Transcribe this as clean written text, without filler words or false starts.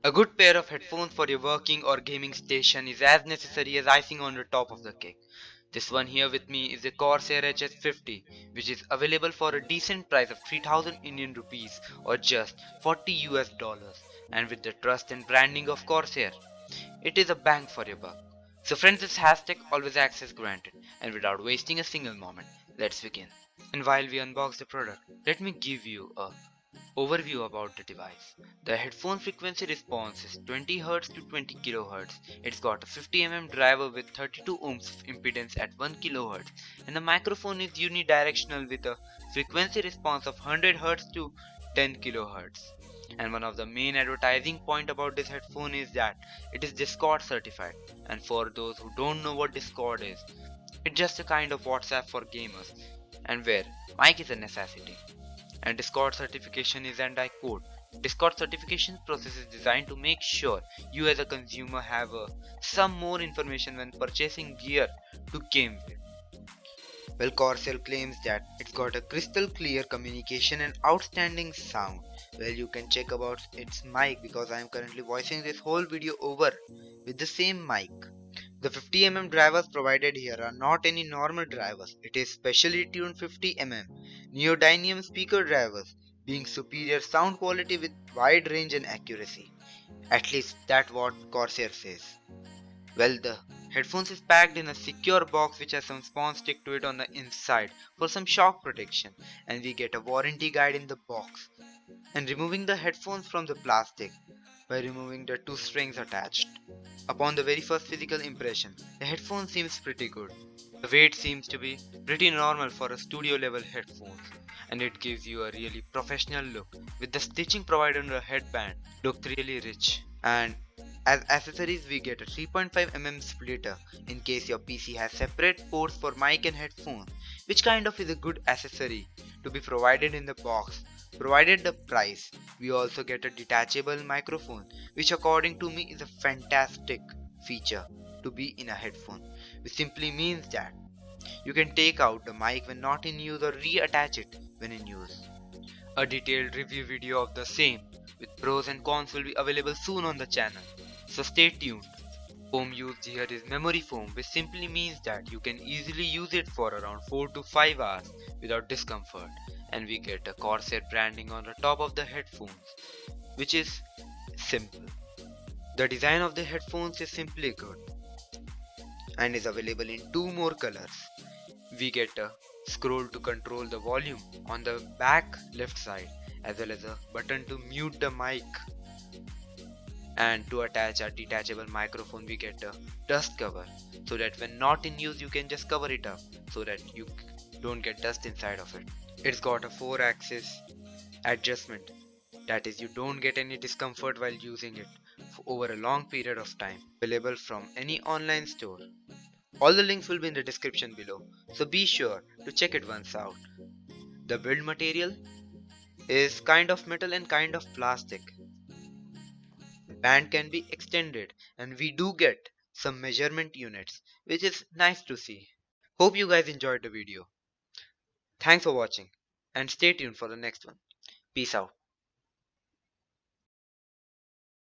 A good pair of headphones for your working or gaming station is as necessary as icing on the top of the cake. This one here with me is the Corsair HS50, which is available for a decent price of 3000 Indian rupees or just 40 US dollars, and with the trust and branding of Corsair, it is a bang for your buck. So friends, this HAStech always access granted, and without wasting a single moment, let's begin. And while we unbox the product, let me give you a overview about the device. The headphone frequency response is 20 Hz to 20 kHz. It's got a 50 driver with 32 ohms of impedance at 1 kHz, and the microphone is unidirectional with a frequency response of 100 Hz to 10 kHz. And one of the main advertising point about this headphone is that it is Discord certified. And for those who don't know what Discord is, it's just a kind of WhatsApp for gamers, and where mic is a necessity. And Discord certification is, and I quote, Discord certification process is designed to make sure you as a consumer have some more information when purchasing gear to game with. Well, Corsair claims that it's got a crystal clear communication and outstanding sound. Well, you can check about its mic because I am currently voicing this whole video over with the same mic. The 50 drivers provided here are not any normal drivers. It is specially tuned 50 neodymium speaker drivers, being superior sound quality with wide range and accuracy. At least that's what Corsair says. Well, the headphones is packed in a secure box which has some sponge stick to it on the inside for some shock protection, and we get a warranty guide in the box. And removing the headphones from the plastic by removing the two strings attached. Upon the very first physical impression, the headphone seems pretty good. The weight seems to be pretty normal for a studio level headphones, and it gives you a really professional look with the stitching provided on the headband. Looks really rich. And as accessories we get a 3.5 splitter in case your PC has separate ports for mic and headphones, which kind of is a good accessory to be provided in the box. Provided the price, we also get a detachable microphone, which according to me is a fantastic feature to be in a headphone, which simply means that you can take out the mic when not in use or reattach it when in use. A detailed review video of the same with pros and cons will be available soon on the channel, so stay tuned. Foam used here is memory foam, which simply means that you can easily use it for around 4 to 5 hours without discomfort, and we get a Corsair branding on the top of the headphones, which is simple. The design of the headphones is simply good and is available in two more colors. We get a scroll to control the volume on the back left side, as well as a button to mute the mic. And to attach a detachable microphone we get a dust cover, so that when not in use you can just cover it up so that you don't get dust inside of it. It's got a 4-axis adjustment, that is you don't get any discomfort while using it for over a long period of time. Available from any online store. All the links will be in the description below, so be sure to check it once out. The build material is kind of metal and kind of plastic. The band can be extended, and we do get some measurement units, which is nice to see. Hope you guys enjoyed the video. Thanks for watching, and stay tuned for the next one. Peace out.